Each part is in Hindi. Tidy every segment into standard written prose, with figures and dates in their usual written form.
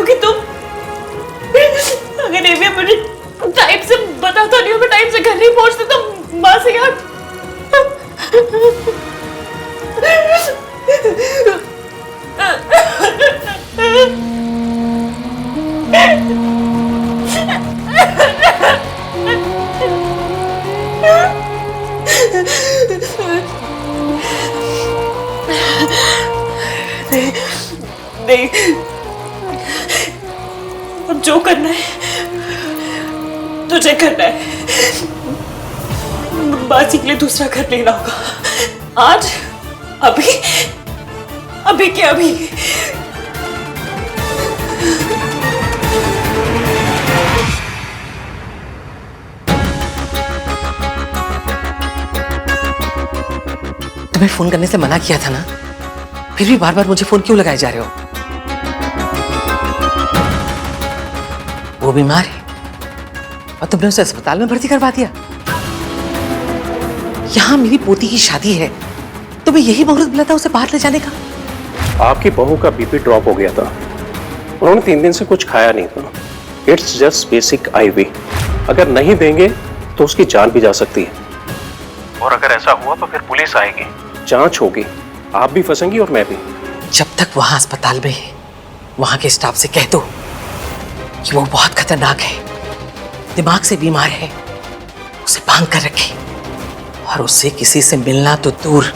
क्योंकि तुम अगर एवी मुझे टाइम से बताता नहीं हो, मैं टाइम से घर नहीं पहुंचती तो माँ से यार नहीं, अब जो करना है तुझे करना है। बाजी के लिए दूसरा घर लेना होगा आज, अभी अभी क्या अभी। तुम्हें फोन करने से मना किया था ना, फिर भी बार बार मुझे फोन क्यों लगाए जा रहे हो? वो बीमार है और तुमने उसे अस्पताल में भर्ती करवा दिया। यहाँ मेरी पोती की शादी है, तुम्हें यही मुहूर्त मिला था उसे बाहर ले जाने का? आपकी बहू का बीपी ड्रॉप हो गया था, उन्होंने 3 दिन से कुछ खाया नहीं था। इट्स जस्ट बेसिक आईवी, अगर नहीं देंगे तो उसकी जान भी जा सकती है। और अगर ऐसा हुआ तो फिर पुलिस आएगी, जांच होगी, आप भी फंसेंगी और मैं भी। जब तक वहां अस्पताल में है, वहां के स्टाफ से कह दो कि वो बहुत खतरनाक है, दिमाग से बीमार है, उसे बांध कर रखे और उससे किसी से मिलना तो दूर,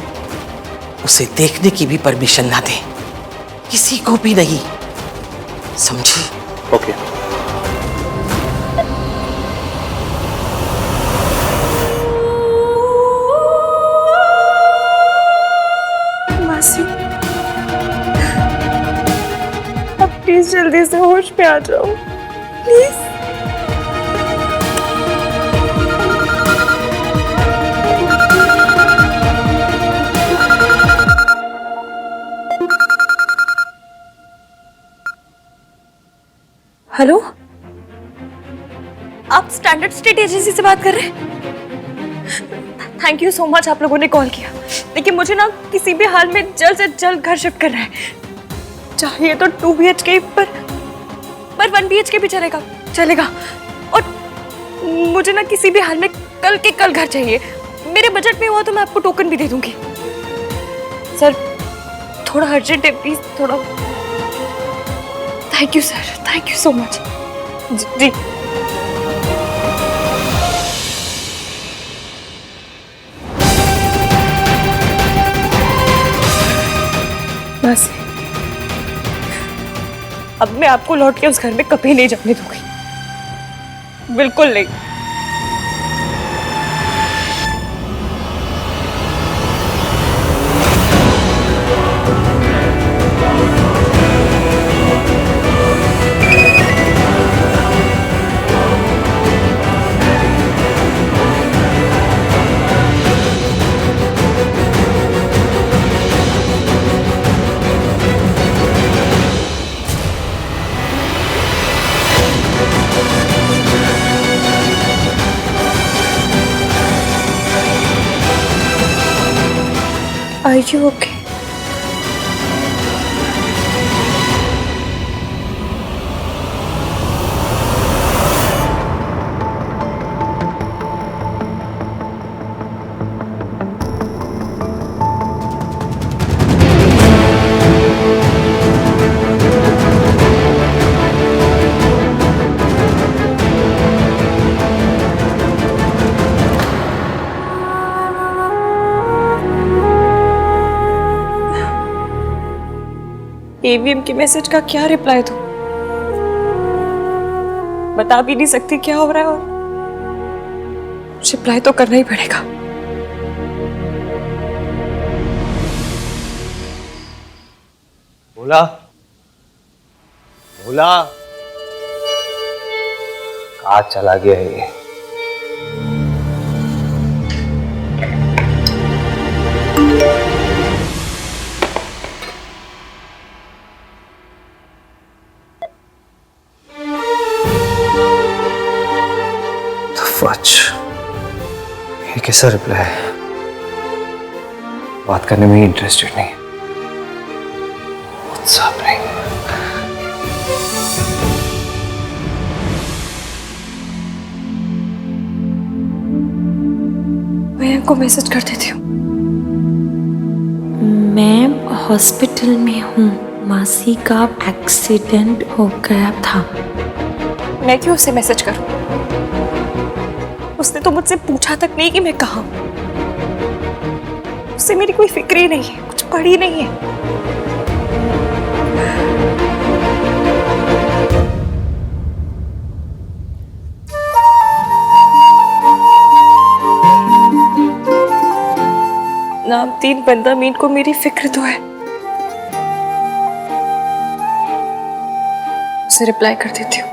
उसे देखने की भी परमिशन ना दें, किसी को भी नहीं, समझी? ओके। मासी, अब प्लीज जल्दी से होश पे आ जाओ, प्लीज। हेलो, आप स्टैंडर्ड स्टेट एजेंसी से बात कर रहे हैं? थैंक यू सो मच, आप लोगों ने कॉल किया। लेकिन मुझे ना किसी भी हाल में जल्द से जल्द घर शिफ्ट करना है। चाहिए तो 2 BHK पर 1 BHK भी चलेगा। और मुझे ना किसी भी हाल में कल के कल घर चाहिए। मेरे बजट में हुआ तो मैं आपको टोकन भी दे दूंगी। सर थोड़ा अर्जेंट है, प्लीज थोड़ा। Thank you sir, thank you so much. जी बस, अब मैं आपको लौट के उस घर में कभी नहीं जाने दूंगी, बिल्कुल नहीं। Are you okay? एवीएम के मैसेज का क्या रिप्लाई दूं? बता भी नहीं सकती क्या हो रहा है और रिप्लाई तो करना ही पड़ेगा। भोला, भोला, कहाँ चला गया ये? ये कैसा रिप्लाई है? बात करने में इंटरेस्टेड नहीं, व्हाट्सएप नहीं। आपको मैसेज कर देती हूँ। मैं हॉस्पिटल में हूँ, मासी का एक्सीडेंट हो गया था। मैं क्यों उसे मैसेज करूं? उसने तो मुझसे पूछा तक नहीं कि मैं कहाँ हूं। उससे मेरी कोई फिक्र ही नहीं है, कुछ पड़ी नहीं है। नामतीन बंदा मीन को मेरी फिक्र तो है। उसे रिप्लाई कर देती हूँ।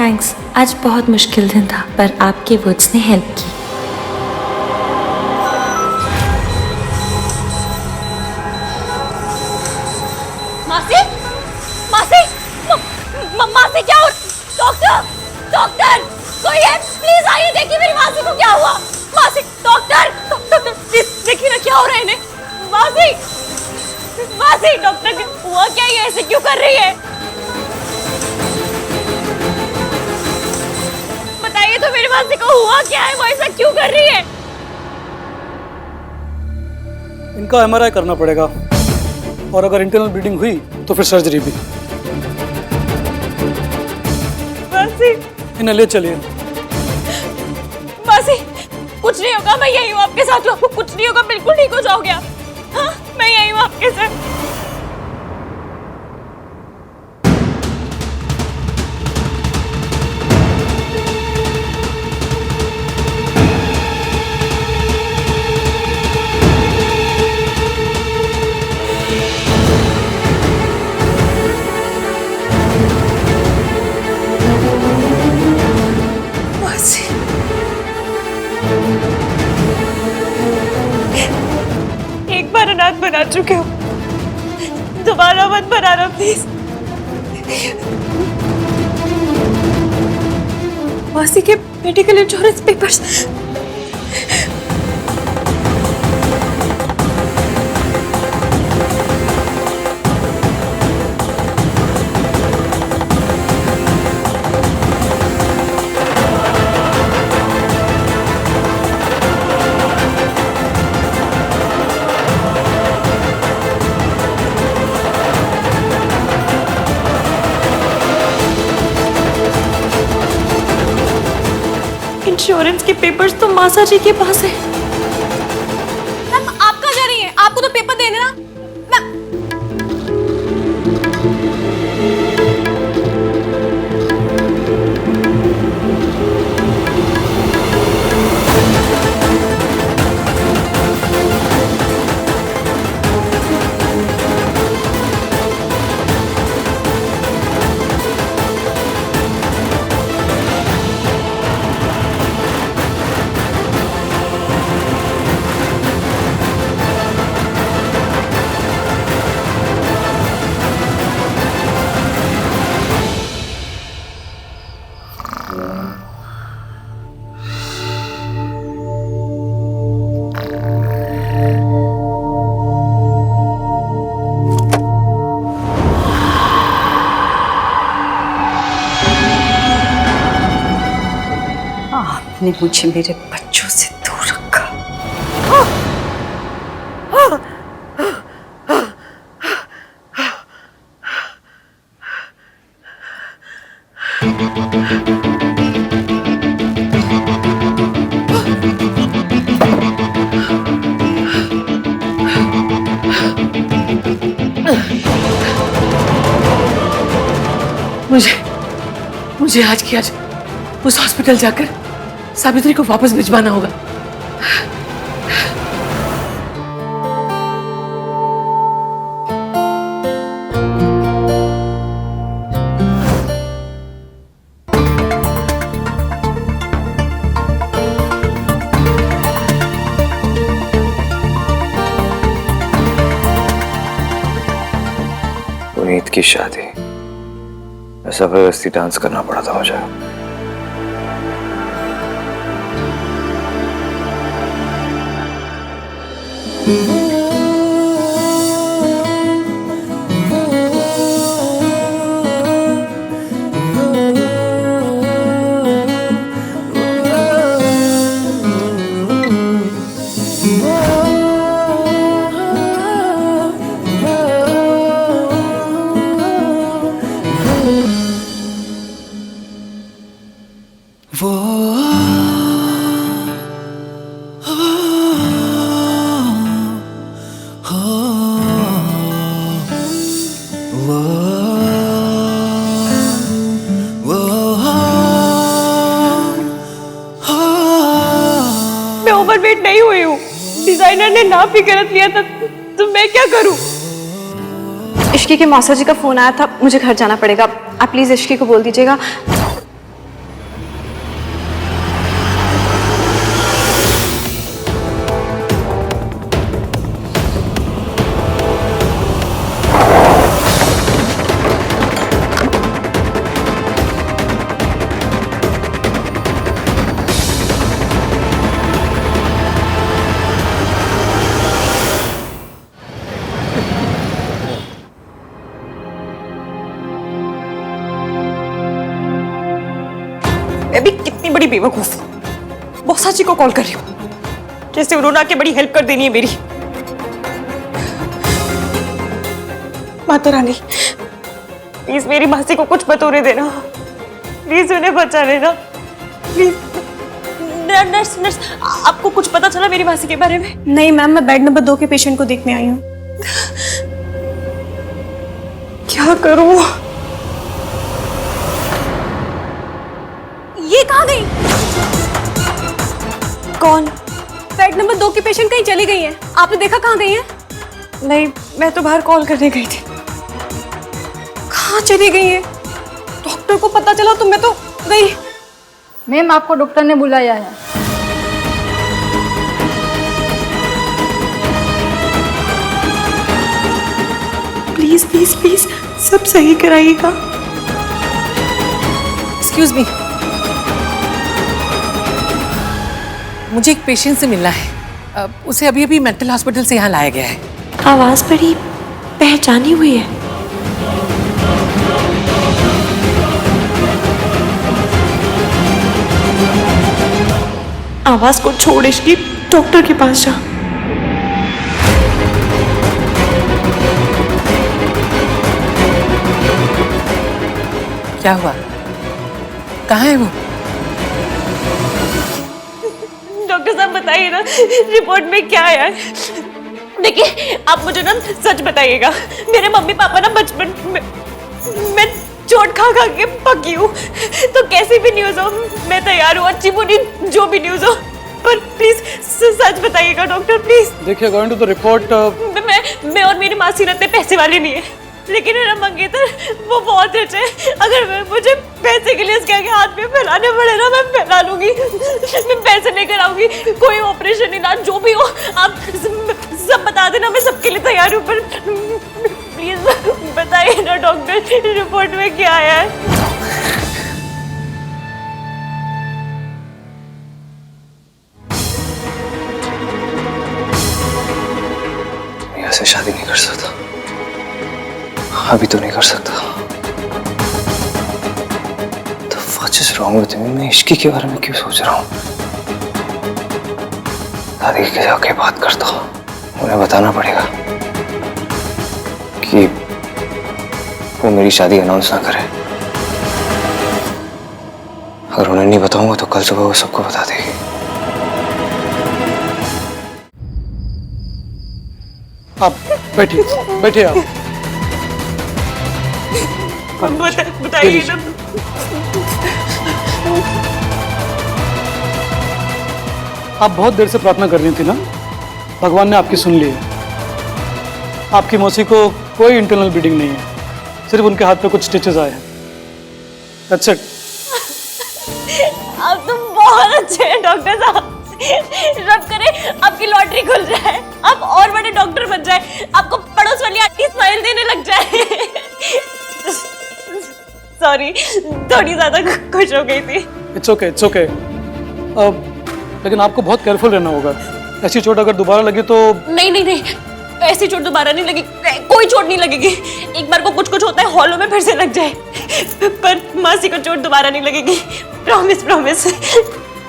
थैंक्स, आज बहुत मुश्किल दिन था पर आपके वर्ड्स ने हेल्प की। मासी, मासी, मासी क्या हो? डॉक्टर, डॉक्टर, कोई है? प्लीज आइए, देखिए मेरी मासी को क्या हुआ। मासी, डॉक्टर, डॉक्टर, प्लीज देखिए ना क्या हो रहा है इन्हें। मासी, मासी, डॉक्टर हुआ क्या? ये ऐसे क्यों कर रही है? बताइए तो मेरी मासी को हुआ क्या है? वो ऐसा क्यों कर रही है? इनका एमआरआई करना पड़ेगा और अगर इंटरनल ब्लीडिंग हुई तो फिर सर्जरी भी। मासी, इन्हें ले चलिए। मासी, कुछ नहीं होगा, मैं यही हूँ आपके साथ। आपको कुछ नहीं होगा, बिल्कुल ठीक हो जाओगे आप। हाँ, मैं यही हूँ आपके साथ। एक बार अनाथ बना चुके हो, दोबारा मत बनाना प्लीज। मासी के मेडिकल इंश्योरेंस पेपर्स। इंश्योरेंस के पेपर्स तो मासा जी के पास है। मैम आप कहाँ जा रही हैं? आपको तो पेपर देने ना। आपने मुझे मेरे बच्चों से दूर रखा। मुझे आज की आज उस हॉस्पिटल जाकर सावित्री को वापस भिजवाना होगा। की शादी, जबरदस्ती डांस करना पड़ा था मुझे। मैं ओवरवेट नहीं हुई हूँ। डिजाइनर ने नाप भी गलत लिया था, तो मैं क्या करूँ? इश्की के मौसा जी का फोन आया था, मुझे घर जाना पड़ेगा। आप प्लीज इश्की को बोल दीजिएगा। मैं भी कितनी बड़ी बेवकूफ हूँ। मौसा जी को कॉल कर रही हूँ, जैसे उन्होंने आके बड़ी हेल्प कर देनी है मेरी। माता रानी, प्लीज मेरी मासी को कुछ मत होने देना। प्लीज उन्हें बचा लेना, प्लीज। नर्स नर्स, आपको कुछ पता चला मेरी मासी के बारे में? नहीं मैम, मैं बेड नंबर 2 के पेशेंट को देखने आई हूँ। क्या करूँ? ये कहाँ गई? कौन? बेड नंबर 2 की पेशेंट कहीं चली गई है। आपने देखा कहाँ गई है? नहीं, मैं तो बाहर कॉल करने गई थी। कहाँ चली गई है? डॉक्टर को पता चला तो मैं तो गई। मैम, आपको डॉक्टर ने बुलाया है। प्लीज प्लीज प्लीज सब सही कराइएगा। एक्सक्यूज मी, मुझे एक पेशेंट से मिलना है। उसे अभी अभी मेंटल हॉस्पिटल से यहाँ लाया गया है। आवाज बड़ी पहचानी हुई है। आवाज को छोड़ इसकी डॉक्टर के पास जा। क्या हुआ? कहाँ है वो? डॉक्टर साहब बताइए ना, रिपोर्ट में क्या आया है? देखिए, आप मुझे ना सच बताइएगा। मेरे मम्मी पापा ना बचपन में मैं चोट खा खा के पकी हूँ, तो कैसी भी न्यूज़ हो मैं तैयार हूँ, अच्छी बुरी जो भी न्यूज़ हो। पर प्लीज सच बताइएगा डॉक्टर, प्लीज। देखिए, अकॉर्डिंग टू द रिपोर्ट, मैं और मेरी मासी रहते पैसे वाले नहीं है, लेकिन मेरा मंगेतर वो बहुत रिच है। अगर मुझे पैसे के लिए इसके आगे हाथ में फैलाने पड़े ना, मैं फैला लूंगी। मैं पैसे लेकर आऊंगी, कोई ऑपरेशन इलाज जो भी हो आप सब बता देना, मैं सबके लिए तैयार हूँ। पर प्लीज बताइए ना डॉक्टर, रिपोर्ट में क्या आया है? ऐसे शादी नहीं कर सकता, अभी तो नहीं कर सकता। तो what is wrong with me? मैं इश्की के बारे में क्यों सोच रहा हूँ? दादी के जाके बात करता हूँ, उन्हें बताना पड़ेगा कि वो मेरी शादी अनाउंस ना करे। अगर उन्हें नहीं बताऊंगा तो कल सुबह वो सबको बता देगी। आप बैठिए, बैठिए आप। बताइए ना। आप बहुत देर से प्रार्थना कर रही थी ना, भगवान ने आपकी सुन ली है। आपकी मौसी को कोई इंटरनल ब्लीडिंग नहीं है, सिर्फ उनके हाथ पे कुछ स्टिचेस आए हैं। That's it. आप तुम बहुत अच्छे हैं डॉक्टर साहब। रब करे आपकी लॉटरी खुल जाए, आप और बड़े डॉक्टर बन जाए, आपको पड़ोस वाली आंटी स्माइल देने लग जाए। सॉरी, थोड़ी ज्यादा खुश हो गई थी। It's okay, it's okay. लेकिन आपको बहुत केयरफुल रहना होगा। ऐसी चोट अगर दोबारा लगी तो। नहीं नहीं नहीं, ऐसी चोट दोबारा नहीं लगी, कोई चोट नहीं लगेगी। एक बार को कुछ कुछ होता है, हॉलों में फिर से लग जाए, पर मासी को चोट दोबारा नहीं लगेगी। Promise promise.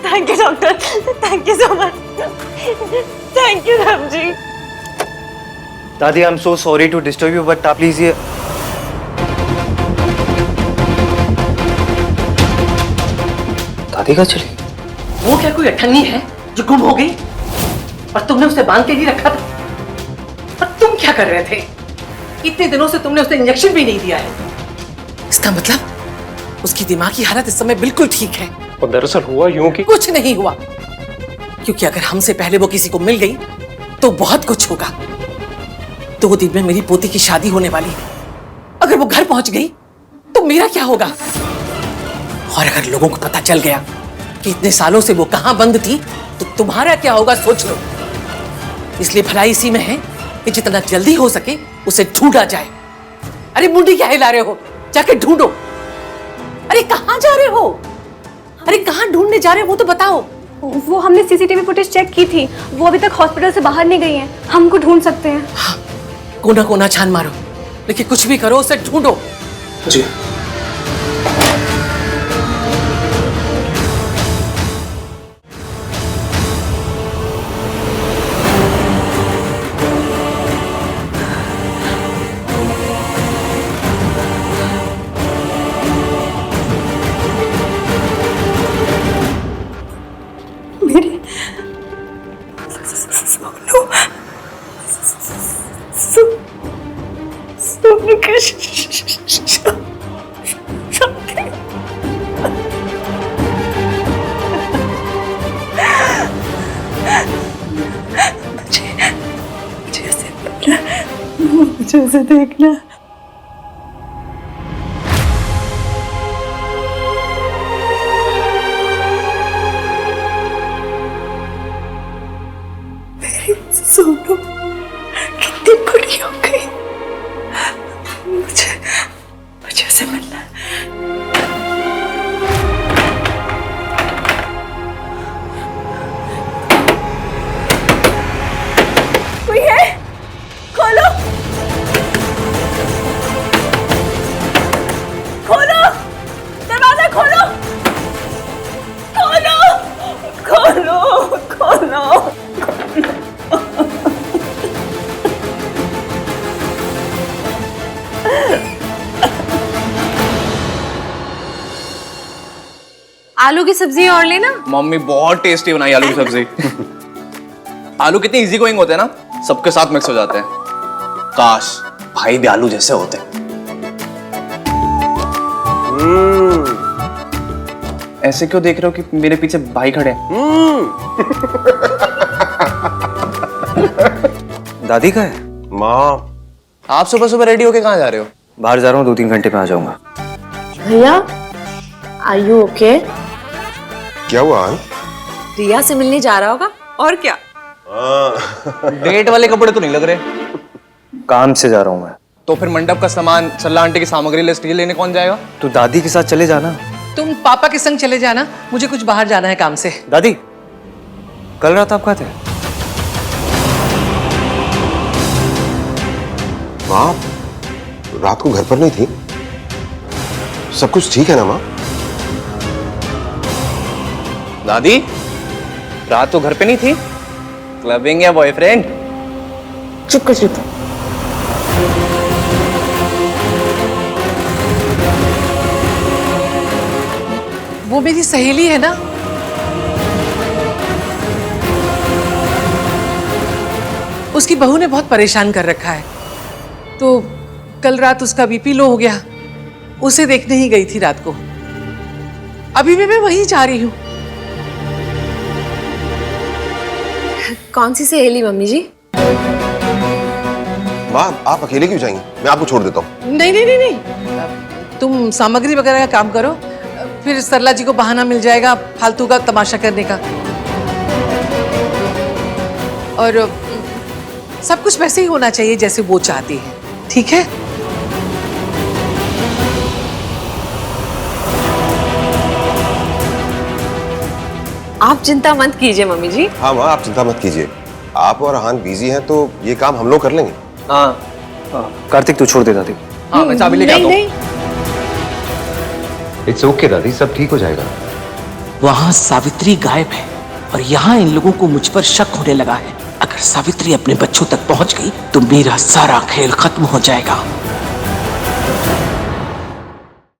Thank you doctor, thank you so much. Thank you Ram ji. दादी, I am so sorry to disturb you, but आप प्लीज ये। दादी का चली? वो क्या कोई अठन्नी है जो गुम हो गई और तुमने उसे बांध के नहीं रखा था? और तुम क्या कर रहे थे? इतने दिनों से तुमने उसे इंजेक्शन भी नहीं दिया है। इसका मतलब उसकी दिमागी हालत इस समय बिल्कुल ठीक है। और दरअसल हुआ यूं कि कुछ नहीं हुआ, क्योंकि अगर हमसे पहले वो किसी को मिल गई तो बहुत कुछ होगा। 2 दिन में मेरी पोती की शादी होने वाली है। अगर वो घर पहुंच गई तो मेरा क्या होगा? और अगर लोगों को पता चल गया कि इतने सालों से वो कहां बंद थी तो तुम्हारा क्या होगा, सोच लो। इसलिए भलाई इसी में है कि जितना जल्दी हो सके उसे ढूंढा जाए। अरे मुंडी क्या हिला रहे हो? जाके ढूंढो। अरे कहां जा रहे हो? अरे कहां ढूंढने जा रहे हो वो तो बताओ। वो हमने सीसीटीवी फुटेज चेक की थी, वो अभी तक हॉस्पिटल से बाहर नहीं गई हैं। हम उनको ढूंढ सकते हैं। हाँ, कोना कोना छान मारो, लेकिन कुछ भी करो उसे ढूंढो। जी। मुझे उसे देखना। मेरी सोनू कितनी बड़ी हो गई। मुझे उसे मिलना है। कोई है? खोलो, खोलो, दरवाजा खोलो, खोलो, खोलो, खोलो। आलू की सब्जी और लेना। मम्मी बहुत टेस्टी बनाई आलू की सब्जी। आलू कितने इजी गोइंग होते हैं ना, सबके साथ मिक्स हो जाते हैं। काश भाई भी आलू जैसे होते। ऐसे क्यों देख रहे हो कि मेरे पीछे भाई खड़े हैं? दादी का है? माँ, आप सुबह सुबह रेडी होके कहाँ जा रहे हो? बाहर जा रहा हूँ, 2-3 घंटे में आ जाऊंगा। भैया, आर यू ओके? क्या हुआ? रिया से मिलने जा रहा होगा और क्या। डेट वाले कपड़े तो नहीं लग रहे। काम से जा रहा हूँ मैं। तो फिर मंडप का सामान, सल्ला आंटी की सामग्री लिस्ट ये लेने कौन जाएगा? तू दादी के साथ चले जाना। तुम पापा के संग चले जाना, मुझे कुछ बाहर जाना है काम से। दादी, कल रात आप कहाँ थे? माँ, रात को घर पर नहीं थी? सब कुछ ठीक है ना माँ? दादी, रात को घर पे नहीं थी? क्लबिंग या बॉयफ्रेंड? चुप कर चुप। वो मेरी सहेली है ना। उसकी बहू ने बहुत परेशान कर रखा है, तो कल रात उसका बीपी लो हो गया, उसे देखने ही गई थी रात को। अभी भी मैं वहीं जा रही हूँ। कौन सी सहेली मम्मी जी? माँ, आप अकेले क्यों जाएंगी? मैं आपको छोड़ देता हूँ। नहीं नहीं नहीं नहीं, तुम सामग्री वगैरह का काम करो, फिर सरला जी को बहाना मिल जाएगा फालतू का तमाशा करने का। और सब कुछ वैसे ही होना चाहिए जैसे वो चाहती है, ठीक है? आप चिंता मत कीजिए मम्मी जी। हाँ माँ, आप चिंता मत कीजिए। आप और हान बिजी हैं तो ये काम हम लोग कर लेंगे। हाँ कार्तिक तू छोड़ दे दादी। हाँ मैं चाबी लेके आता हूँ। इट्स ओके दादी, सब ठीक हो जाएगा। वहां सावित्री गायब है और यहाँ इन लोगों को मुझ पर शक होने लगा है। अगर सावित्री अपने बच्चों तक पहुंच गई तो मेरा सारा खेल खत्म हो जाएगा।